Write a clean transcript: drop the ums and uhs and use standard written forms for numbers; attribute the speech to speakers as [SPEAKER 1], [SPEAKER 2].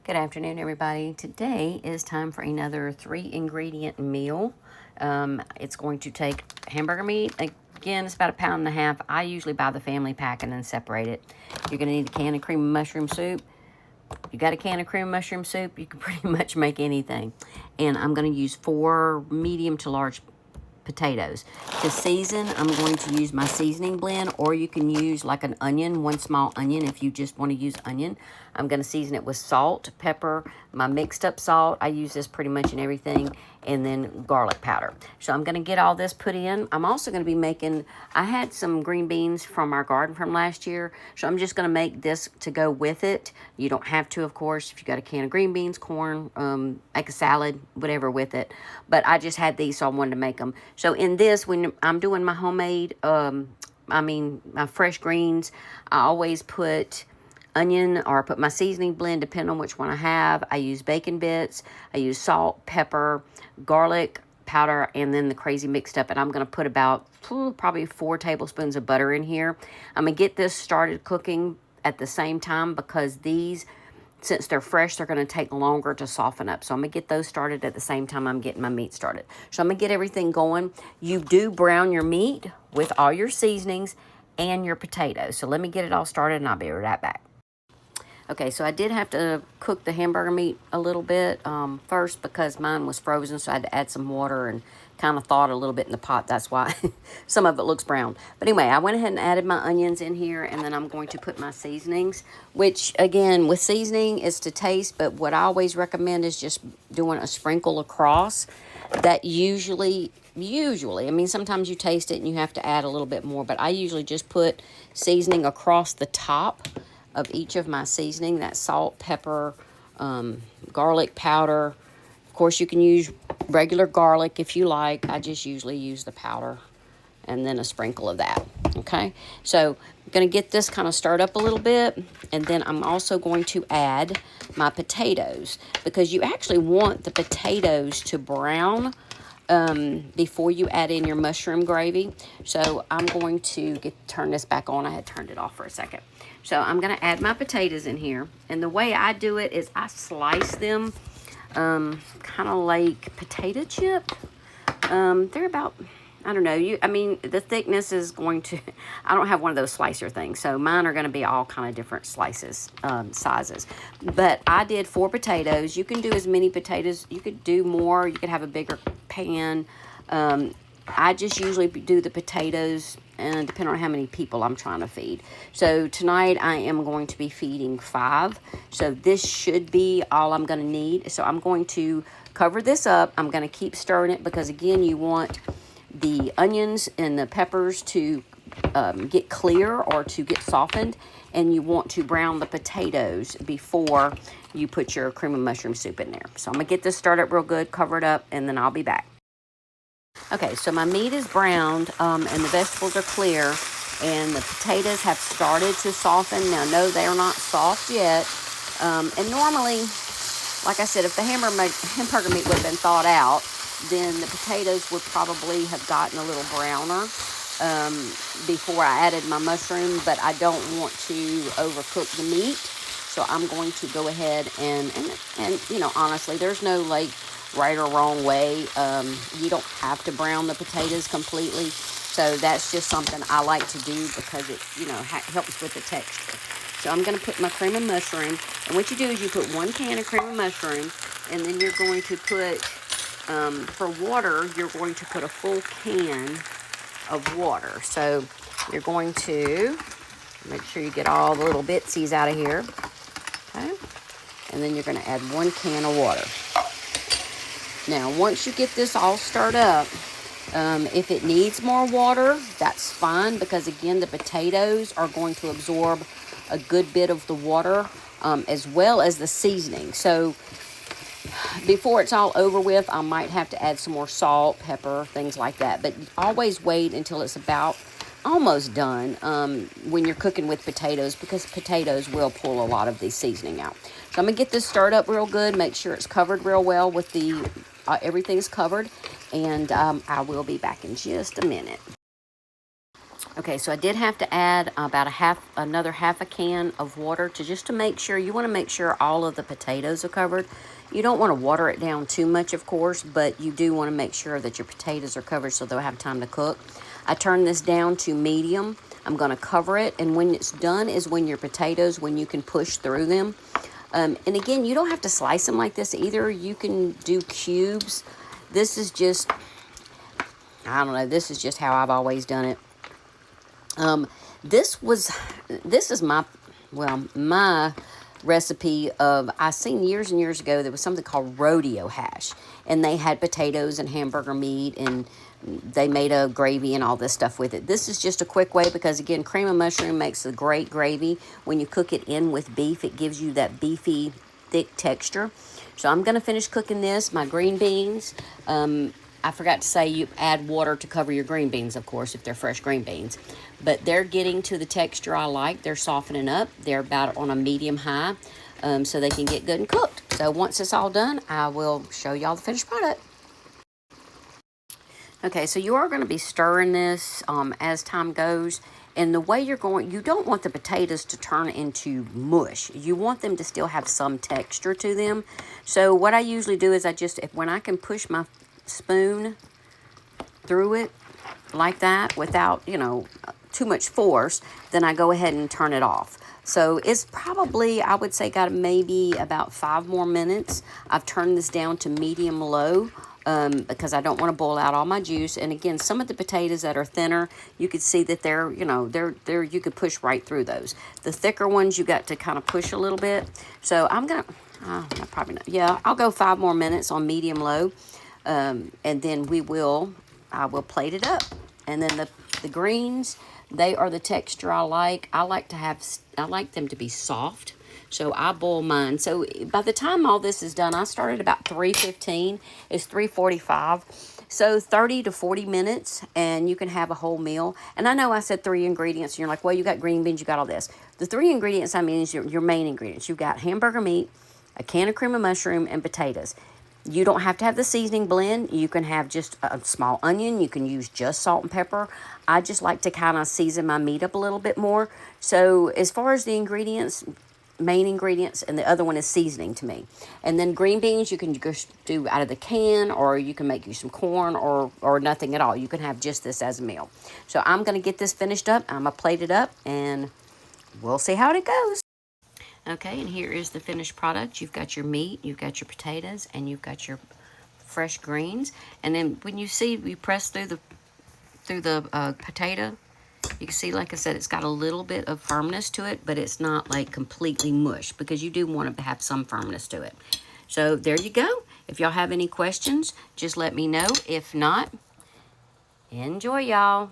[SPEAKER 1] Good afternoon, everybody. Today is time for another 3-ingredient meal. It's going to take hamburger meat. Again, it's about 1.5 pounds. I usually buy the family pack and then separate it. You're going to need a can of cream of mushroom soup. You got a can of cream of mushroom soup, you can pretty much make anything. And I'm going to use 4 medium to large potatoes. To season, I'm going to use my seasoning blend, or you can use like an onion, 1 small onion if you just want to use onion. I'm going to season it with salt, pepper, my mixed up salt. I use this pretty much in everything, and then garlic powder. So I'm going to get all this put in. I'm also going to be making, I had some green beans from our garden from last year, so I'm just going to make this to go with it. You don't have to, of course, if you got a can of green beans, corn, make a salad, whatever with it. But I just had these, so I wanted to make them. So in this, when I'm doing my homemade, my fresh greens, I always put onion, or I put my seasoning blend, depending on which one I have. I use bacon bits, I use salt, pepper, garlic powder, and then the crazy mixed up. And I'm going to put about probably 4 tablespoons of butter in here. I'm going to get this started cooking at the same time, because these, since they're fresh, they're going to take longer to soften up. So I'm going to get those started at the same time I'm getting my meat started. So I'm going to get everything going. You do brown your meat with all your seasonings and your potatoes. So let me get it all started, and I'll be right back. Okay, so I did have to cook the hamburger meat a little bit first, because mine was frozen, so I had to add some water and kind of thawed a little bit in the pot. That's why some of it looks brown. But anyway, I went ahead and added my onions in here, and then I'm going to put my seasonings, which, again, with seasoning is to taste, but what I always recommend is just doing a sprinkle across. That usually, I mean, sometimes you taste it and you have to add a little bit more, but I usually just put seasoning across the top of each of my seasoning. That salt, pepper, garlic powder. Of course, you can use regular garlic if you like. I just usually use the powder, and then a sprinkle of that. Okay, so I'm going to get this kind of stirred up a little bit, and then I'm also going to add my potatoes, because you actually want the potatoes to brown before you add in your mushroom gravy. So I'm going to turn this back on. I had turned it off for a second. So I'm going to add my potatoes in here. And the way I do it is I slice them kind of like potato chip. They're about, I don't know, the thickness is going to, I don't have one of those slicer things. So mine are going to be all kind of different slices, sizes. But I did 4 potatoes. You can do as many potatoes. You could do more. You could have a bigger pan. I just usually do the potatoes, and depending on how many people I'm trying to feed. So tonight I am going to be feeding 5. So this should be all I'm going to need. So I'm going to cover this up. I'm going to keep stirring it, because again, you want the onions and the peppers to get clear or to get softened, and you want to brown the potatoes before you put your cream of mushroom soup in there. So I'm going to get this started real good, cover it up, and then I'll be back. Okay, so my meat is browned, and the vegetables are clear, and the potatoes have started to soften. Now, no, they are not soft yet. And normally, like I said, if the hamburger meat would have been thawed out, then the potatoes would probably have gotten a little browner before I added my mushroom, but I don't want to overcook the meat. So I'm going to go ahead and honestly, there's no right or wrong way. You don't have to brown the potatoes completely. So that's just something I like to do, because it, helps with the texture. So I'm going to put my cream of mushroom. And what you do is you put 1 can of cream of mushroom, and then you're going to put, for water, you're going to put a full can of water. So you're going to make sure you get all the little bitsies out of here. Okay. And then you're going to add 1 can of water. Now, once you get this all stirred up, if it needs more water, that's fine, because again, the potatoes are going to absorb a good bit of the water, as well as the seasoning. So before it's all over with, I might have to add some more salt, pepper, things like that. But always wait until it's about almost done when you're cooking with potatoes, because potatoes will pull a lot of the seasoning out. So I'm going to get this stirred up real good, make sure it's covered real well with the, everything's covered, and I will be back in just a minute. Okay, so I did have to add about another half a can of water to make sure. You want to make sure all of the potatoes are covered. You don't want to water it down too much, of course, but you do want to make sure that your potatoes are covered so they'll have time to cook. I turn this down to medium. I'm going to cover it, and when it's done is when your potatoes, when you can push through them. And again, you don't have to slice them like this either. You can do cubes. This is just, I don't know, this is just how I've always done it. This is my recipe of, I seen years and years ago, there was something called Rodeo Hash, and they had potatoes and hamburger meat, and they made a gravy and all this stuff with it. This is just a quick way because, again, cream of mushroom makes a great gravy. When you cook it in with beef, it gives you that beefy, thick texture. So I'm going to finish cooking this. My green beans, I forgot to say you add water to cover your green beans, of course, if they're fresh green beans. But they're getting to the texture I like. They're softening up. They're about on a medium high, so they can get good and cooked. So once it's all done, I will show y'all the finished product. Okay, so you are going to be stirring this as time goes. And the way you don't want the potatoes to turn into mush. You want them to still have some texture to them. So what I usually do is when I can push my spoon through it like that without, too much force, then I go ahead and turn it off. So it's probably, I would say, got maybe about 5 more minutes. I've turned this down to medium low because I don't want to boil out all my juice. And again, some of the potatoes that are thinner, you could see that they're you could push right through those. The thicker ones, you got to kind of push a little bit. So I'm going to, probably not. Yeah, I'll go 5 more minutes on medium low. And then I will plate it up. And then the greens, they are the texture I like. I like them to be soft. So I boil mine. So by the time all this is done, I started about 3:15. It's 3:45. So 30 to 40 minutes, and you can have a whole meal. And I know I said 3 ingredients, and you're like, well, you got green beans, you got all this. The 3 ingredients I mean is your main ingredients. You've got hamburger meat, a can of cream of mushroom, and potatoes. You don't have to have the seasoning blend. You can have just a small onion. You can use just salt and pepper. I just like to kind of season my meat up a little bit more. So as far as the ingredients, main ingredients, and the other one is seasoning to me. And then green beans, you can just do out of the can, or you can make you some corn, or nothing at all. You can have just this as a meal. So I'm going to get this finished up. I'm going to plate it up, and we'll see how it goes. Okay, and here is the finished product. You've got your meat, you've got your potatoes, and you've got your fresh greens. And then when you press through the potato, you can see, like I said, it's got a little bit of firmness to it, but it's not like completely mush, because you do want it to have some firmness to it. So there you go. If y'all have any questions, just let me know. If not, enjoy, y'all.